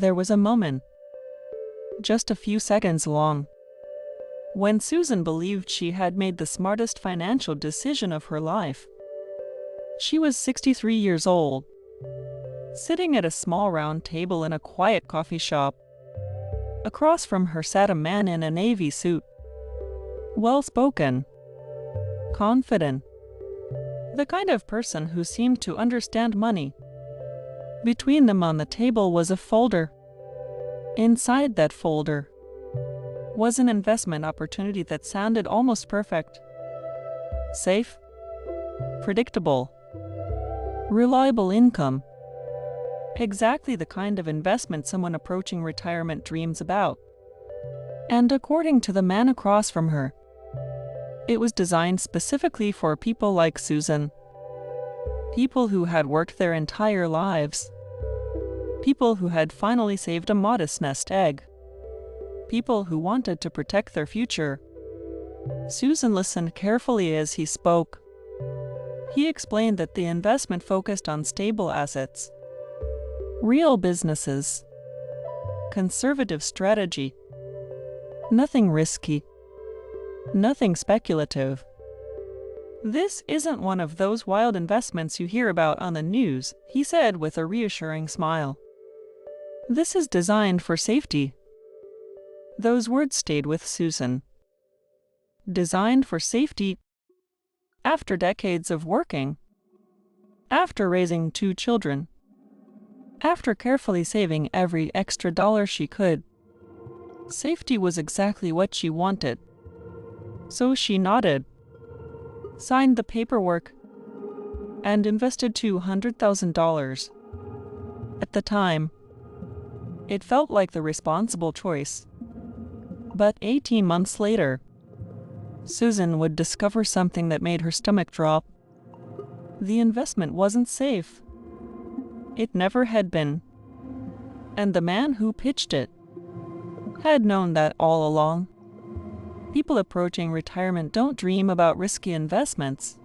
There was a moment, just a few seconds long, when Susan believed she had made the smartest financial decision of her life. She was 63 years old, sitting at a small round table in a quiet coffee shop. Across from her sat a man in a navy suit, well-spoken, confident, the kind of person who seemed to understand money. Between them on the table was a folder. Inside that folder was an investment opportunity that sounded almost perfect. Safe, predictable, reliable income. Exactly the kind of investment someone approaching retirement dreams about. And according to the man across from her, it was designed specifically for people like Susan. People who had worked their entire lives. People who had finally saved a modest nest egg. People who wanted to protect their future. Susan listened carefully as he spoke. He explained that the investment focused on stable assets, real businesses, conservative strategy, nothing risky, nothing speculative. This isn't one of those wild investments you hear about on the news, he said with a reassuring smile. This is designed for safety. Those words stayed with Susan. Designed for safety. After decades of working, after raising 2 children, after carefully saving every extra dollar she could, safety was exactly what she wanted. So she nodded, signed the paperwork, and invested $200,000. At the time, it felt like the responsible choice. But 18 months later, Susan would discover something that made her stomach drop. The investment wasn't safe. It never had been. And the man who pitched it had known that all along. People approaching retirement don't dream about risky investments.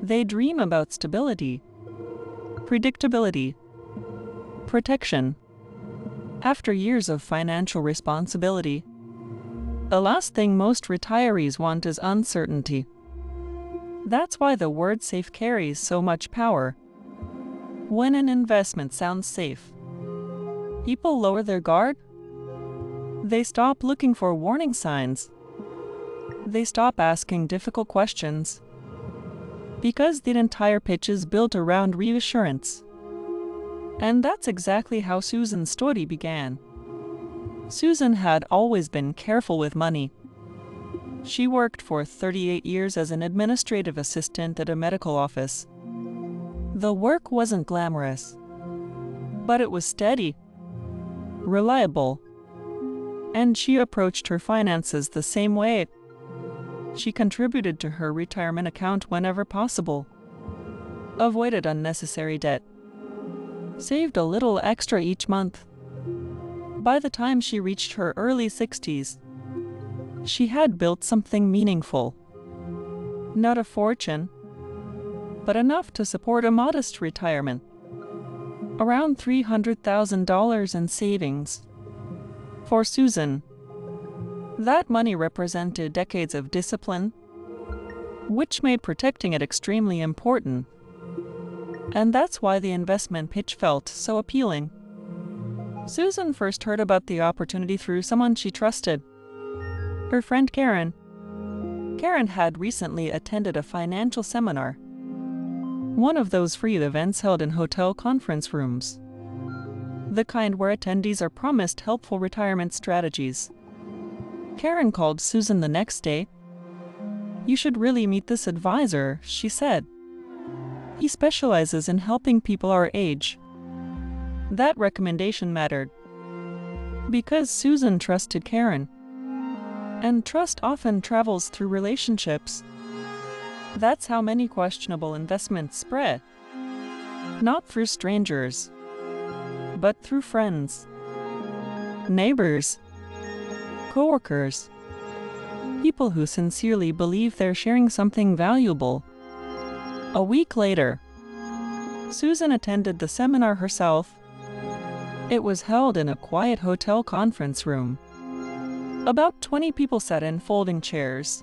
They dream about stability, predictability, protection. After years of financial responsibility, the last thing most retirees want is uncertainty. That's why the word safe carries so much power. When an investment sounds safe, people lower their guard. They stop looking for warning signs. They stop asking difficult questions. Because the entire pitch is built around reassurance. And that's exactly how Susan's story began. Susan had always been careful with money. She worked for 38 years as an administrative assistant at a medical office. The work wasn't glamorous, but it was steady, reliable, and she approached her finances the same way. She contributed to her retirement account whenever possible, avoided unnecessary debt, saved a little extra each month. By the time she reached her early 60s, she had built something meaningful. Not a fortune, but enough to support a modest retirement. Around $300,000 in savings. For Susan, that money represented decades of discipline, which made protecting it extremely important. And that's why the investment pitch felt so appealing. Susan first heard about the opportunity through someone she trusted. Her friend Karen. Karen had recently attended a financial seminar, one of those free events held in hotel conference rooms, the kind where attendees are promised helpful retirement strategies. Karen called Susan the next day. "You should really meet this advisor," she said. "He specializes in helping people our age." That recommendation mattered, because Susan trusted Karen. And trust often travels through relationships. That's how many questionable investments spread. Not through strangers, but through friends, neighbors, coworkers, people who sincerely believe they're sharing something valuable. A week later, Susan attended the seminar herself. It was held in a quiet hotel conference room. About 20 people sat in folding chairs.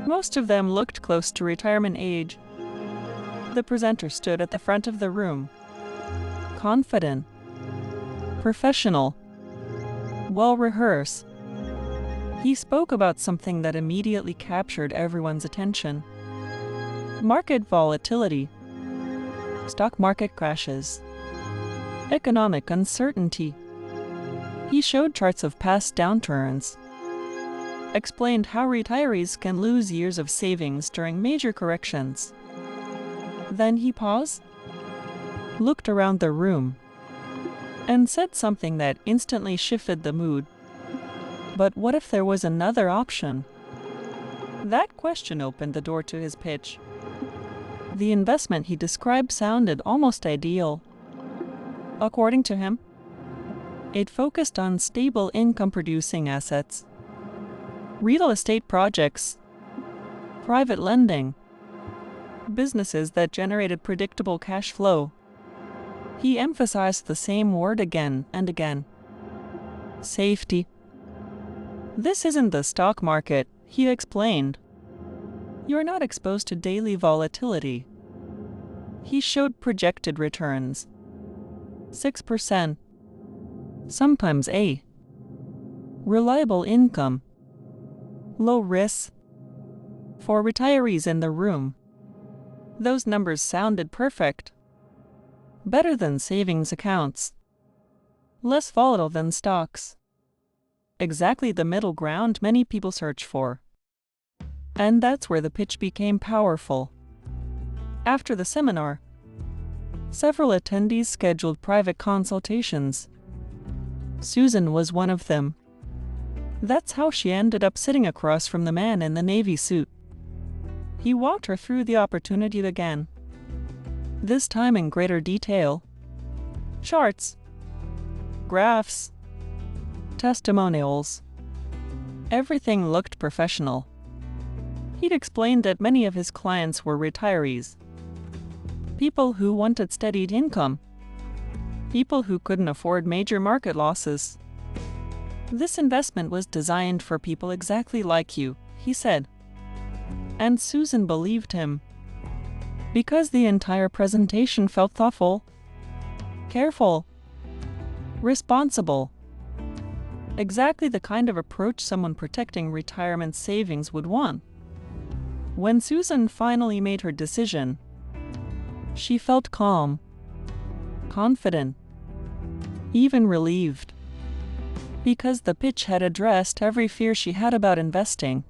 Most of them looked close to retirement age. The presenter stood at the front of the room. Confident, professional, well-rehearsed. He spoke about something that immediately captured everyone's attention. Market volatility, stock market crashes, economic uncertainty. He showed charts of past downturns, explained how retirees can lose years of savings during major corrections. Then he paused, looked around the room, and said something that instantly shifted the mood. But what if there was another option? That question opened the door to his pitch. The investment he described sounded almost ideal. According to him, it focused on stable income-producing assets, real estate projects, private lending, businesses that generated predictable cash flow. He emphasized the same word again and again: safety. This isn't the stock market, he explained. You're not exposed to daily volatility. He showed projected returns: 6%, sometimes 8%. Reliable income, low risk. For retirees in the room, those numbers sounded perfect. Better than savings accounts, less volatile than stocks. Exactly the middle ground many people search for. And that's where the pitch became powerful. After the seminar, several attendees scheduled private consultations. Susan was one of them. That's how she ended up sitting across from the man in the navy suit. He walked her through the opportunity again, this time in greater detail. Charts, graphs, testimonials. Everything looked professional. He'd explained that many of his clients were retirees, people who wanted steadied income, people who couldn't afford major market losses. This investment was designed for people exactly like you, he said. And Susan believed him, because the entire presentation felt thoughtful, careful, responsible. Exactly the kind of approach someone protecting retirement savings would want. When Susan finally made her decision, she felt calm, confident, even relieved, because the pitch had addressed every fear she had about investing.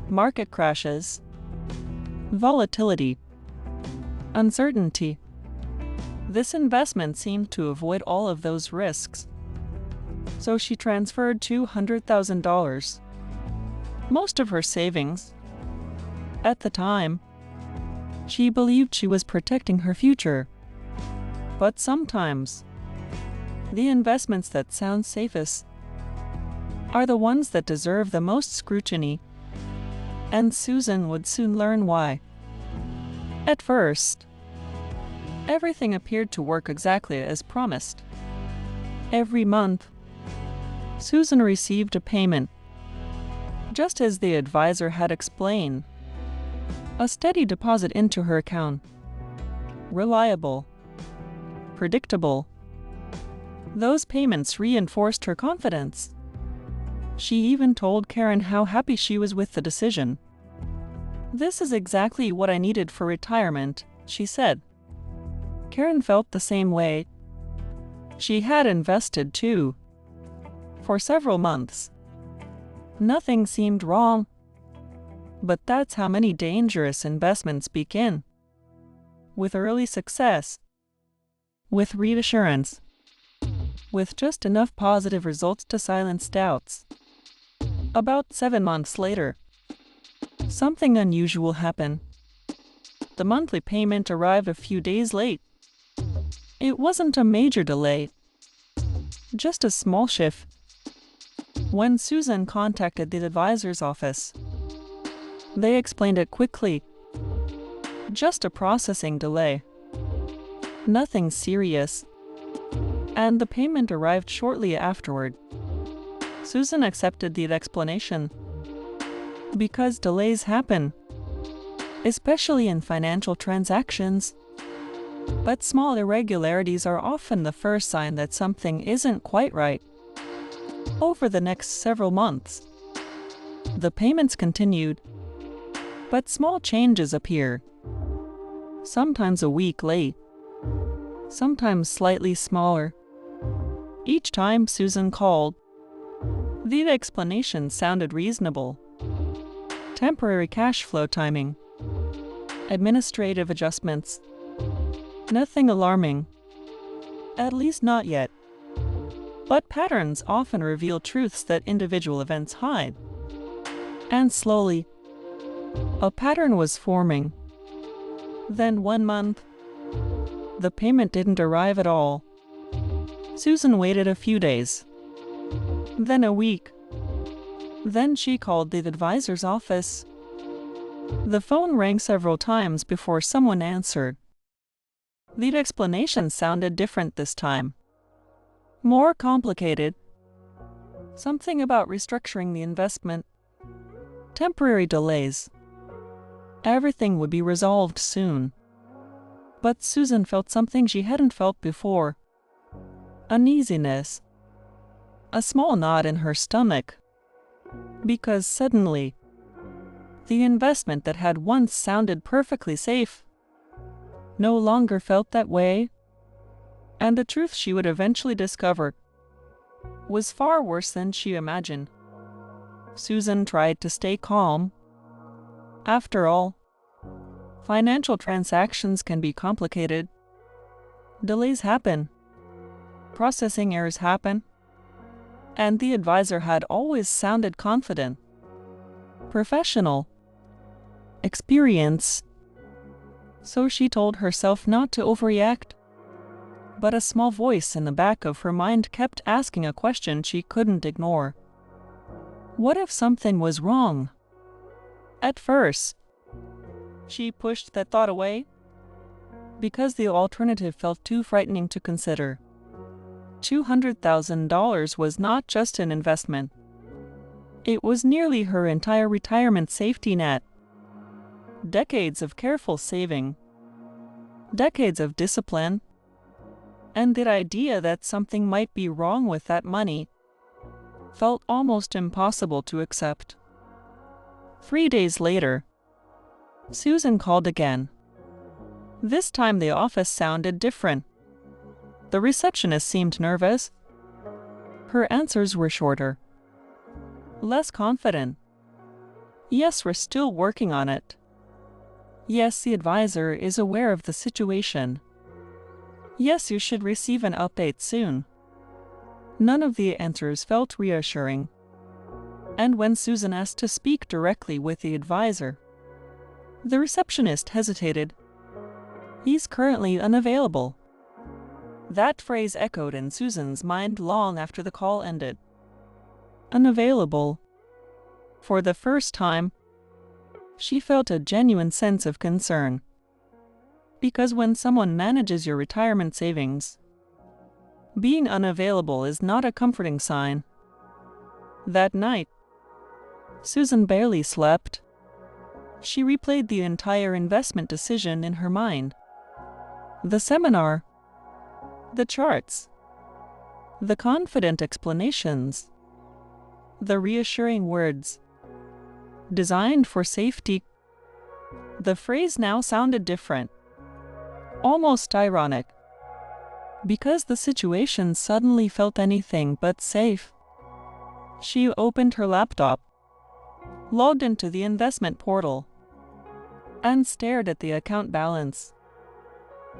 Market crashes, volatility, uncertainty. This investment seemed to avoid all of those risks. So she transferred $200,000, most of her savings. At the time, she believed she was protecting her future. But sometimes, the investments that sound safest are the ones that deserve the most scrutiny. And Susan would soon learn why. At first, everything appeared to work exactly as promised. Every month, Susan received a payment, just as the advisor had explained. A steady deposit into her account. Reliable, predictable. Those payments reinforced her confidence. She even told Karen how happy she was with the decision. This is exactly what I needed for retirement, she said. Karen felt the same way. She had invested too, for several months. Nothing seemed wrong. But that's how many dangerous investments begin. With early success, with reassurance, with just enough positive results to silence doubts. About 7 months later, something unusual happened. The monthly payment arrived a few days late. It wasn't a major delay, just a small shift. When Susan contacted the advisor's office, they explained it quickly. Just a processing delay. Nothing serious. and the payment arrived shortly afterward. Susan accepted the explanation. Because delays happen, especially in financial transactions. But small irregularities are often the first sign that something isn't quite right. Over the next several months, the payments continued, but small changes appear. Sometimes a week late, sometimes slightly smaller. Each time Susan called, the explanation sounded reasonable. Temporary cash flow timing, administrative adjustments. Nothing alarming, at least not yet. But patterns often reveal truths that individual events hide. And slowly, a pattern was forming. Then 1 month, the payment didn't arrive at all. Susan waited a few days, then a week. Then she called the advisor's office. The phone rang several times before someone answered. The explanation sounded different this time. More complicated. Something about restructuring the investment. Temporary delays. Everything would be resolved soon. But Susan felt something she hadn't felt before. Uneasiness. A small knot in her stomach. Because suddenly, the investment that had once sounded perfectly safe no longer felt that way, and the truth she would eventually discover was far worse than she imagined. Susan tried to stay calm. After all, financial transactions can be complicated. Delays happen. Processing errors happen. And the advisor had always sounded confident, professional, experienced. So she told herself not to overreact. But a small voice in the back of her mind kept asking a question she couldn't ignore. What if something was wrong? At first, she pushed that thought away because the alternative felt too frightening to consider. $200,000 was not just an investment. It was nearly her entire retirement safety net. Decades of careful saving, decades of discipline, and the idea that something might be wrong with that money felt almost impossible to accept. 3 days later, Susan called again. This time the office sounded different. The receptionist seemed nervous. Her answers were shorter, less confident. Yes, we're still working on it. Yes, the advisor is aware of the situation. Yes, you should receive an update soon. None of the answers felt reassuring. And when Susan asked to speak directly with the advisor, the receptionist hesitated. He's currently unavailable. That phrase echoed in Susan's mind long after the call ended. Unavailable. For the first time, she felt a genuine sense of concern. Because when someone manages your retirement savings, being unavailable is not a comforting sign. That night, Susan barely slept. She replayed the entire investment decision in her mind. The seminar, the charts, the confident explanations, the reassuring words. Designed for safety. The phrase now sounded different, almost ironic, because the situation suddenly felt anything but safe. She opened her laptop, logged into the investment portal, and stared at the account balance.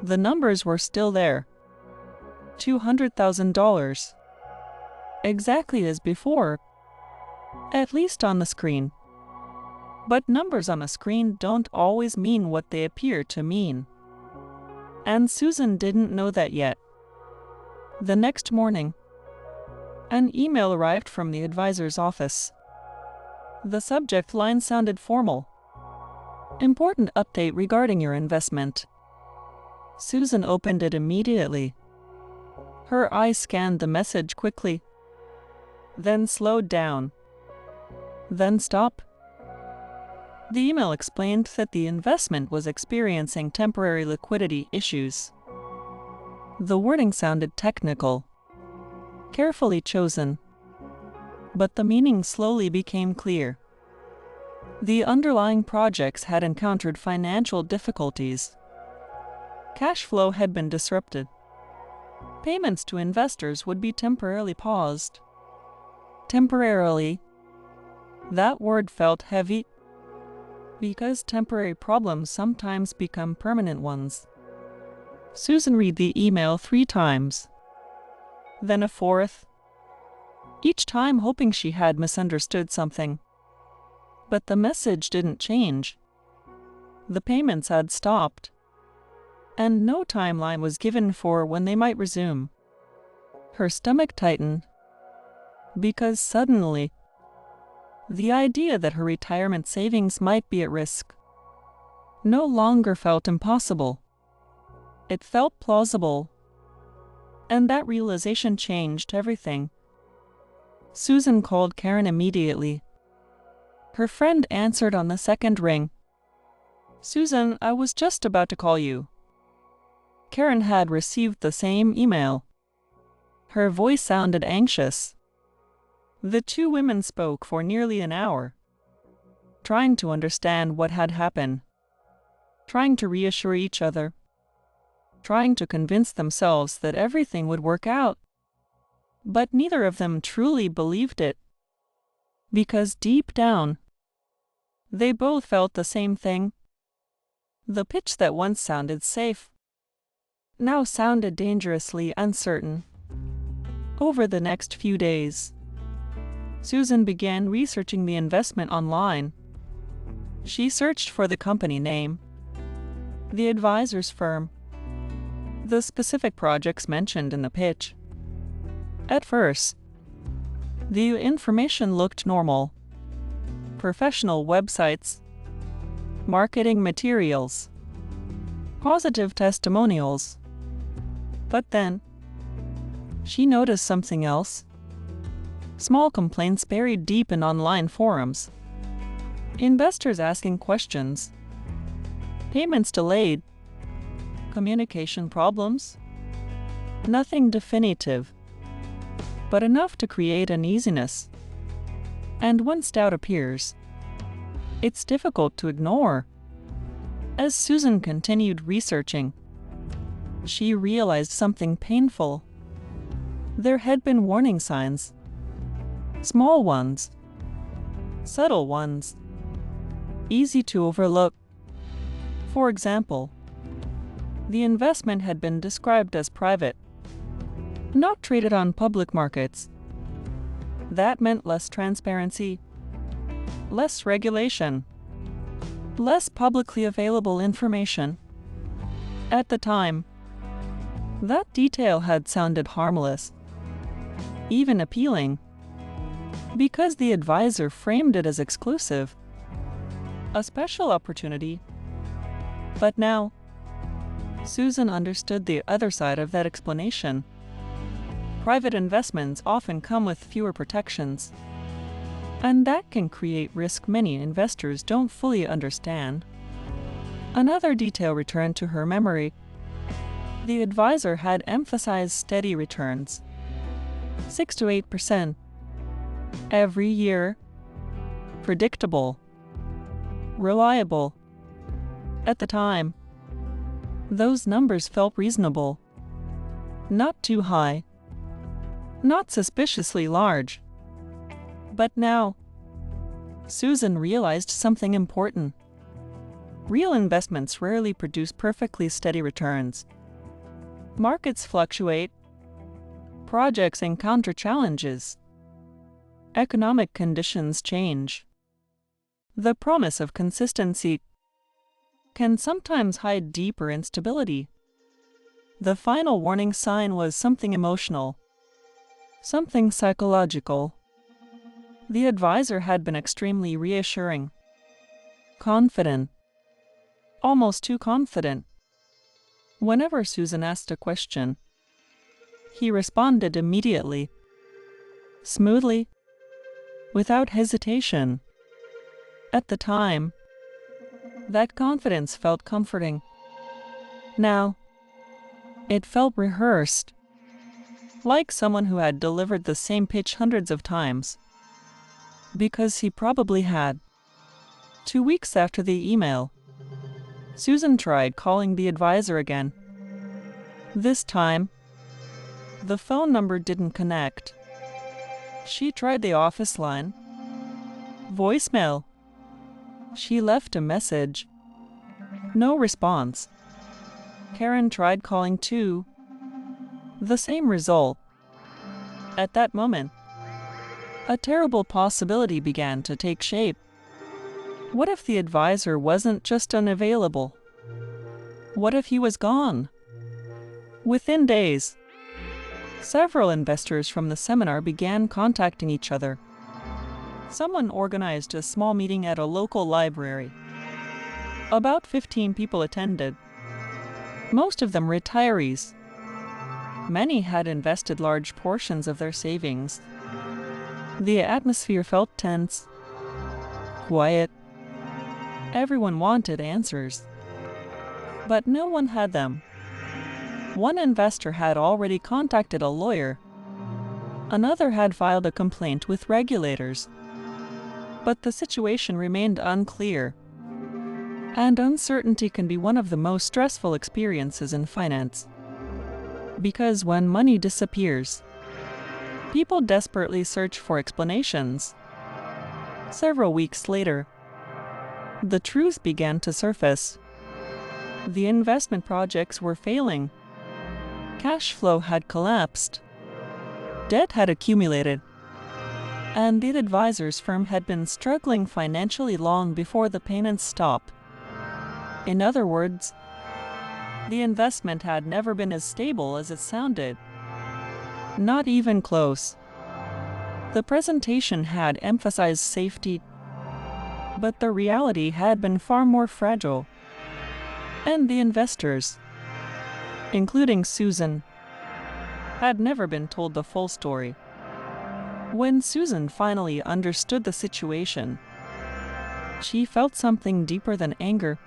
The numbers were still there. $200,000. Exactly as before, at least on the screen. But numbers on a screen don't always mean what they appear to mean. And Susan didn't know that yet. The next morning, an email arrived from the advisor's office. The subject line sounded formal. Important update regarding your investment. Susan opened it immediately. Her eyes scanned the message quickly, then slowed down, then stopped. The email explained that the investment was experiencing temporary liquidity issues. The wording sounded technical, carefully chosen, but the meaning slowly became clear. The underlying projects had encountered financial difficulties. Cash flow had been disrupted. Payments to investors would be temporarily paused. Temporarily. That word felt heavy, because temporary problems sometimes become permanent ones. Susan read the email 3 times, then a 4th, each time hoping she had misunderstood something. But the message didn't change. The payments had stopped, and no timeline was given for when they might resume. Her stomach tightened, because suddenly, the idea that her retirement savings might be at risk no longer felt impossible. It felt plausible, and that realization changed everything. Susan called Karen immediately. Her friend answered on the second ring. "Susan, I was just about to call you." Karen had received the same email. Her voice sounded anxious. The 2 women spoke for nearly an hour, trying to understand what had happened, trying to reassure each other, trying to convince themselves that everything would work out. But neither of them truly believed it, because deep down, they both felt the same thing. The pitch that once sounded safe now sounded dangerously uncertain. Over the next few days, Susan began researching the investment online. She searched for the company name, the advisor's firm, the specific projects mentioned in the pitch. At first, the information looked normal. Professional websites, marketing materials, positive testimonials. But then, she noticed something else. Small complaints buried deep in online forums. Investors asking questions. Payments delayed. Communication problems. Nothing definitive, but enough to create uneasiness. And once doubt appears, it's difficult to ignore. As Susan continued researching, she realized something painful. There had been warning signs. Small ones, subtle ones, easy to overlook. For example, the investment had been described as private, not traded on public markets. That meant less transparency, less regulation, less publicly available information. At the time, that detail had sounded harmless, even appealing, because the advisor framed it as exclusive, a special opportunity. But now, Susan understood the other side of that explanation. Private investments often come with fewer protections, and that can create risk many investors don't fully understand. Another detail returned to her memory. The advisor had emphasized steady returns, 6 to 8%, every year, predictable, reliable. At the time, those numbers felt reasonable, not too high, not suspiciously large. But now, Susan realized something important. Real investments rarely produce perfectly steady returns. Markets fluctuate. Projects encounter challenges. Economic conditions change. The promise of consistency can sometimes hide deeper instability. The final warning sign was something emotional, something psychological. The advisor had been extremely reassuring, confident, almost too confident. Whenever Susan asked a question, He responded immediately, smoothly, without hesitation. At the time, that confidence felt comforting. Now, it felt rehearsed, like someone who had delivered the same pitch hundreds of times. Because he probably had. 2 weeks after the email, Susan tried calling the advisor again. This time, the phone number didn't connect. She tried the office line. Voicemail. She left a message. No response. Karen tried calling too. The same result. At that moment, a terrible possibility began to take shape. What if the advisor wasn't just unavailable? What if he was gone? Within days, several investors from the seminar began contacting each other. Someone organized a small meeting at a local library. About 15 people attended, most of them retirees. Many had invested large portions of their savings. The atmosphere felt tense, quiet. Everyone wanted answers, but no one had them. One investor had already contacted a lawyer. Another had filed a complaint with regulators. But the situation remained unclear. And uncertainty can be one of the most stressful experiences in finance. Because when money disappears, people desperately search for explanations. Several weeks later, the truth began to surface. The investment projects were failing. Cash flow had collapsed. Debt had accumulated. And the advisor's firm had been struggling financially long before the payments stopped. In other words, the investment had never been as stable as it sounded. Not even close. The presentation had emphasized safety, but the reality had been far more fragile. And the investors, including Susan, had never been told the full story. When Susan finally understood the situation, she felt something deeper than anger.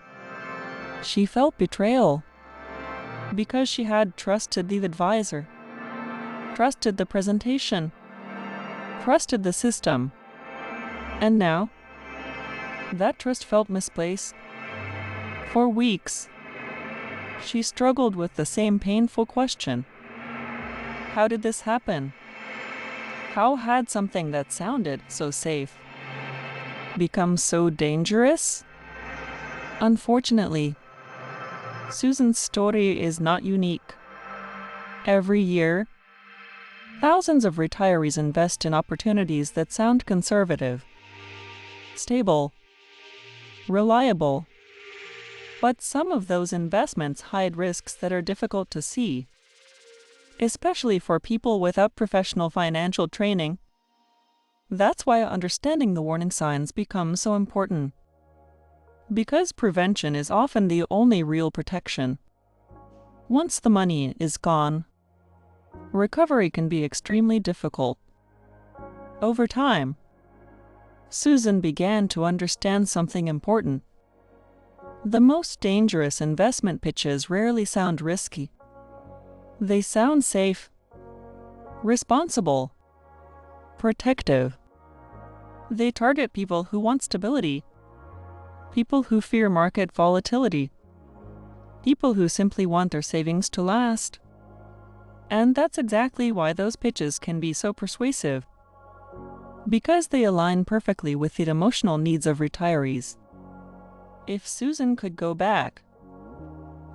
She felt betrayal, because she had trusted the advisor, trusted the presentation, trusted the system, and now that trust felt misplaced. For weeks, she struggled with the same painful question. How did this happen? How had something that sounded so safe become so dangerous? Unfortunately, Susan's story is not unique. Every year, thousands of retirees invest in opportunities that sound conservative, stable, reliable. But some of those investments hide risks that are difficult to see, especially for people without professional financial training. That's why understanding the warning signs becomes so important. Because prevention is often the only real protection. Once the money is gone, recovery can be extremely difficult. Over time, Susan began to understand something important. The most dangerous investment pitches rarely sound risky. They sound safe, responsible, protective. They target people who want stability, people who fear market volatility, people who simply want their savings to last. And that's exactly why those pitches can be so persuasive. Because they align perfectly with the emotional needs of retirees. If Susan could go back,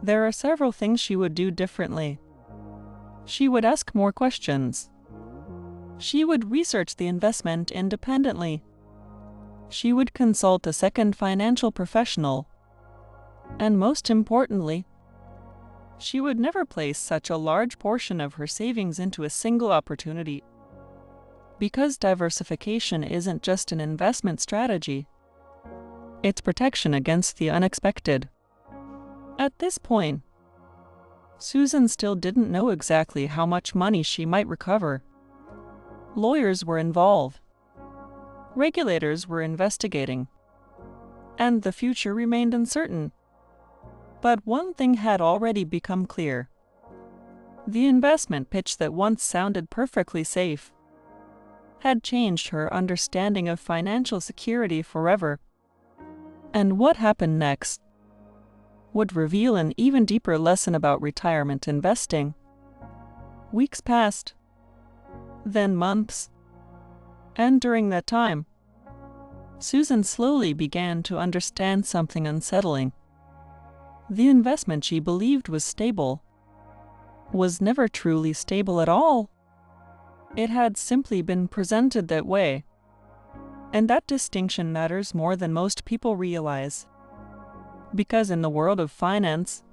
there are several things she would do differently. She would ask more questions. She would research the investment independently. She would consult a second financial professional. And most importantly, she would never place such a large portion of her savings into a single opportunity. Because diversification isn't just an investment strategy. It's protection against the unexpected. At this point, Susan still didn't know exactly how much money she might recover. Lawyers were involved. Regulators were investigating. And the future remained uncertain. But one thing had already become clear. The investment pitch that once sounded perfectly safe had changed her understanding of financial security forever. And what happened next would reveal an even deeper lesson about retirement investing. Weeks passed, then months, and during that time, Susan slowly began to understand something unsettling. The investment she believed was stable was never truly stable at all. It had simply been presented that way. And that distinction matters more than most people realize. Because in the world of finance,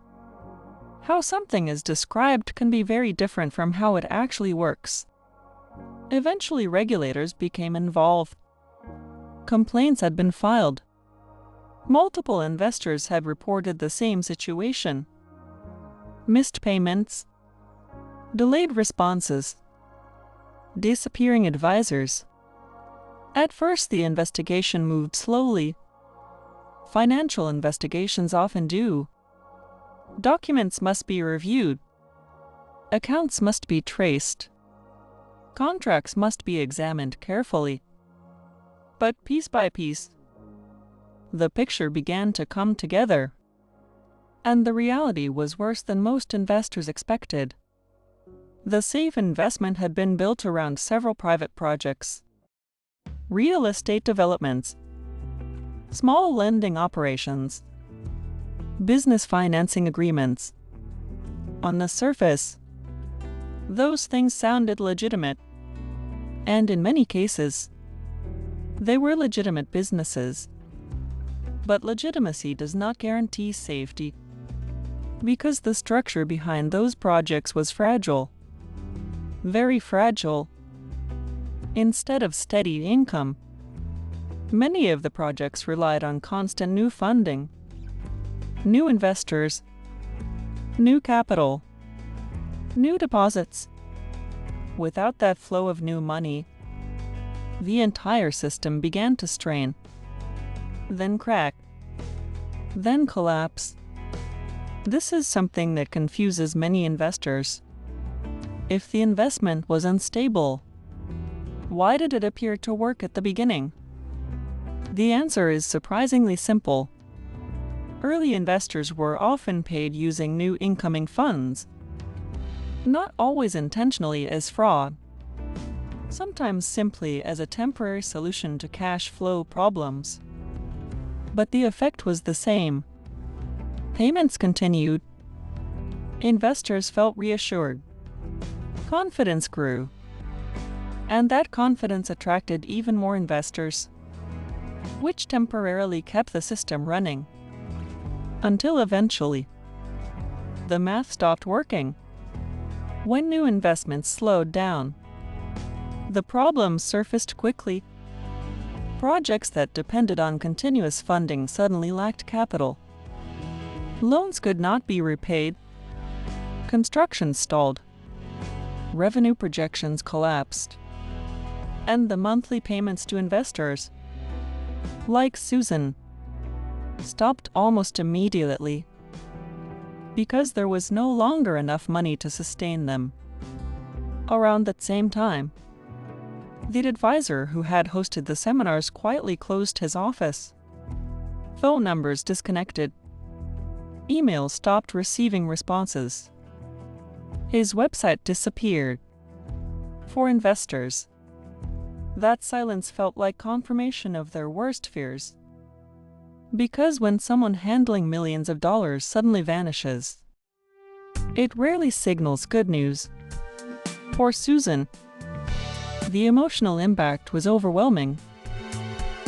how something is described can be very different from how it actually works. Eventually, regulators became involved. Complaints had been filed. Multiple investors had reported the same situation. Missed payments, delayed responses, disappearing advisors. At first, the investigation moved slowly. Financial investigations often do. Documents must be reviewed. Accounts must be traced. Contracts must be examined carefully. But piece by piece, the picture began to come together. And the reality was worse than most investors expected. The safe investment had been built around several private projects, real estate developments, small lending operations, business financing agreements. On the surface, those things sounded legitimate, and in many cases, they were legitimate businesses. But legitimacy does not guarantee safety, because the structure behind those projects was fragile, very fragile. Instead of steady income, many of the projects relied on constant new funding, new investors, new capital, new deposits. Without that flow of new money, the entire system began to strain, then crack, then collapse. This is something that confuses many investors. If the investment was unstable, why did it appear to work at the beginning? The answer is surprisingly simple. Early investors were often paid using new incoming funds, not always intentionally as fraud, sometimes simply as a temporary solution to cash flow problems. But the effect was the same. Payments continued. Investors felt reassured. Confidence grew. And that confidence attracted even more investors, which temporarily kept the system running. Until eventually, the math stopped working. When new investments slowed down, the problems surfaced quickly. Projects that depended on continuous funding suddenly lacked capital. Loans could not be repaid. Construction stalled. Revenue projections collapsed. And the monthly payments to investors, like Susan, stopped almost immediately because there was no longer enough money to sustain them. Around that same time, the advisor who had hosted the seminars quietly closed his office. Phone numbers disconnected. Emails stopped receiving responses. His website disappeared. For investors, that silence felt like confirmation of their worst fears. Because when someone handling millions of dollars suddenly vanishes, it rarely signals good news. For Susan, the emotional impact was overwhelming.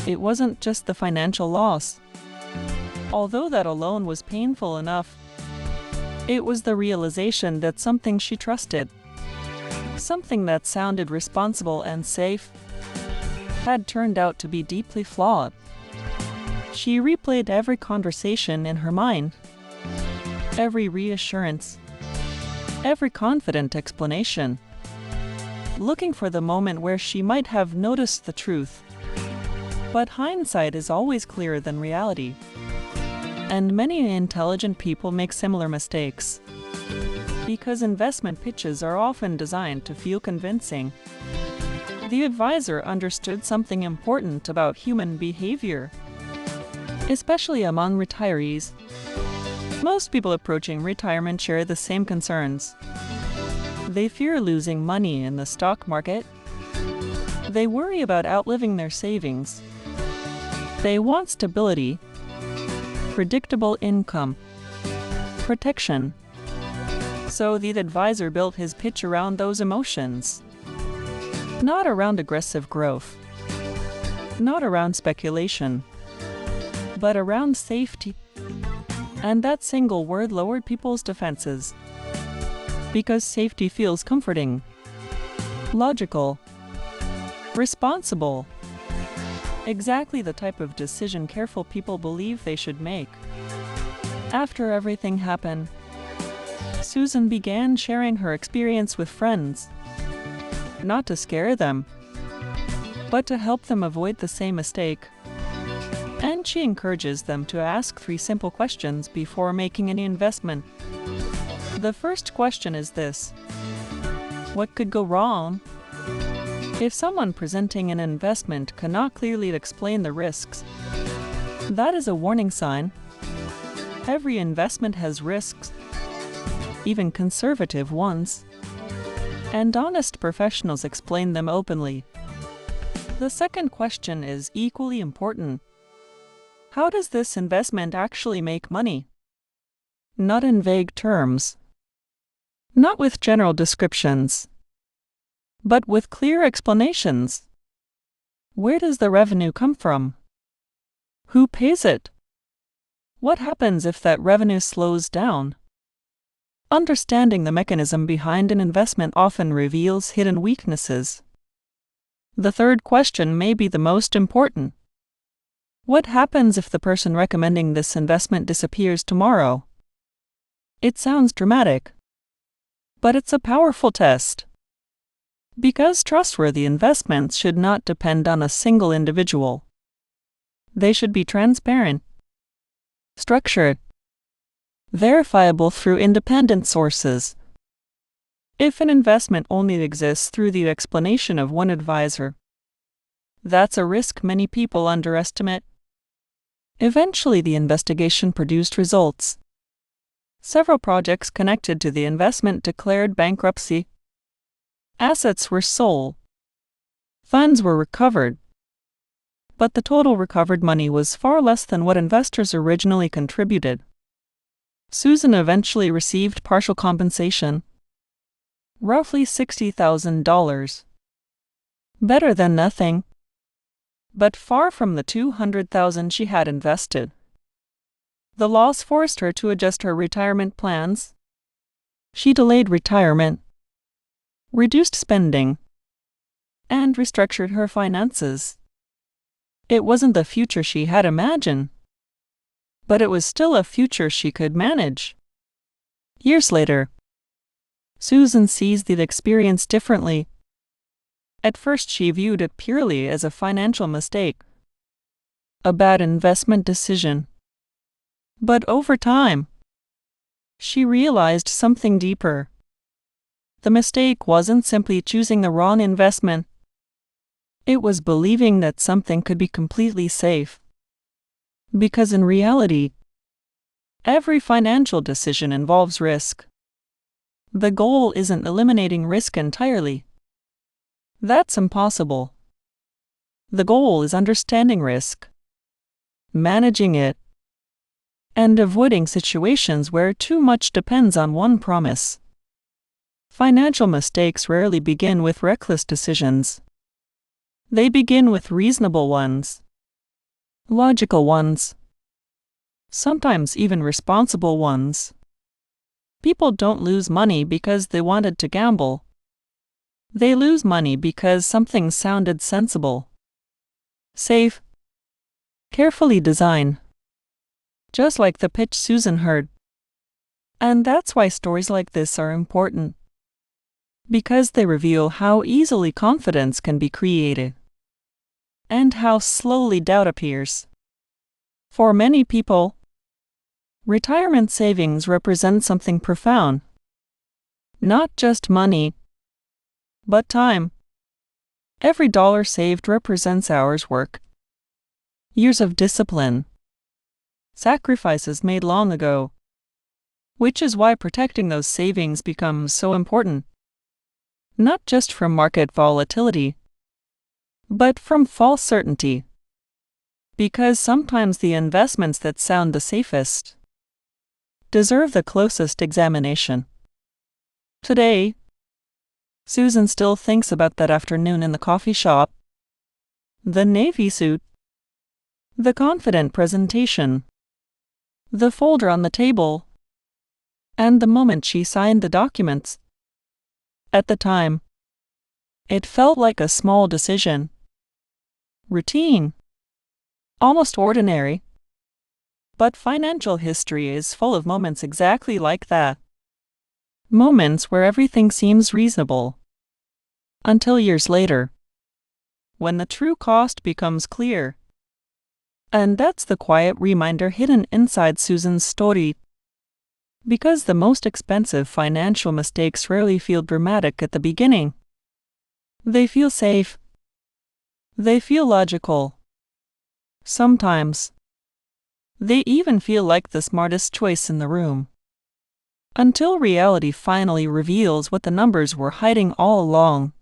It wasn't just the financial loss. Although that alone was painful enough, it was the realization that something she trusted, something that sounded responsible and safe, had turned out to be deeply flawed. She replayed every conversation in her mind, every reassurance, every confident explanation, looking for the moment where she might have noticed the truth. But hindsight is always clearer than reality, and many intelligent people make similar mistakes, because investment pitches are often designed to feel convincing. The advisor understood something important about human behavior, especially among retirees. Most people approaching retirement share the same concerns. They fear losing money in the stock market. They worry about outliving their savings. They want stability, predictable income, protection. So the advisor built his pitch around those emotions. Not around aggressive growth, not around speculation, but around safety. And that single word lowered people's defenses. Because safety feels comforting, logical, responsible. Exactly the type of decision careful people believe they should make. After everything happened, Susan began sharing her experience with friends. Not to scare them, but to help them avoid the same mistake. And she encourages them to ask 3 simple questions before making any investment. The first question is this: what could go wrong? If someone presenting an investment cannot clearly explain the risks, that is a warning sign. Every investment has risks, even conservative ones, and honest professionals explain them openly. The second question is equally important. How does this investment actually make money? Not in vague terms, not with general descriptions, but with clear explanations. Where does the revenue come from? Who pays it? What happens if that revenue slows down? Understanding the mechanism behind an investment often reveals hidden weaknesses. The third question may be the most important. What happens if the person recommending this investment disappears tomorrow? It sounds dramatic, but it's a powerful test. Because trustworthy investments should not depend on a single individual. They should be transparent, structured, verifiable through independent sources. If an investment only exists through the explanation of one advisor, that's a risk many people underestimate. Eventually, the investigation produced results. Several projects connected to the investment declared bankruptcy. Assets were sold. Funds were recovered. But the total recovered money was far less than what investors originally contributed. Susan eventually received partial compensation, roughly $60,000. Better than nothing, but far from the $200,000 she had invested. The loss forced her to adjust her retirement plans. She delayed retirement, reduced spending, and restructured her finances. It wasn't the future she had imagined, but it was still a future she could manage. Years later, Susan sees the experience differently. At first, she viewed it purely as a financial mistake, a bad investment decision. But over time, she realized something deeper. The mistake wasn't simply choosing the wrong investment. It was believing that something could be completely safe. Because in reality, every financial decision involves risk. The goal isn't eliminating risk entirely. That's impossible. The goal is understanding risk, managing it, and avoiding situations where too much depends on one promise. Financial mistakes rarely begin with reckless decisions. They begin with reasonable ones, logical ones, sometimes even responsible ones. People don't lose money because they wanted to gamble. They lose money because something sounded sensible, safe, carefully designed. Just like the pitch Susan heard. And that's why stories like this are important, because they reveal how easily confidence can be created and how slowly doubt appears. For many people, retirement savings represent something profound. Not just money, but time. Every dollar saved represents hours' work, years of discipline, sacrifices made long ago, which is why protecting those savings becomes so important. Not just from market volatility, but from false certainty. Because sometimes the investments that sound the safest deserve the closest examination. Today, Susan still thinks about that afternoon in the coffee shop. The navy suit, the confident presentation, the folder on the table, and the moment she signed the documents. At the time, it felt like a small decision. Routine. Almost ordinary. But financial history is full of moments exactly like that. Moments where everything seems reasonable. Until years later, when the true cost becomes clear. And that's the quiet reminder hidden inside Susan's story. Because the most expensive financial mistakes rarely feel dramatic at the beginning. They feel safe. They feel logical. Sometimes, they even feel like the smartest choice in the room. Until reality finally reveals what the numbers were hiding all along.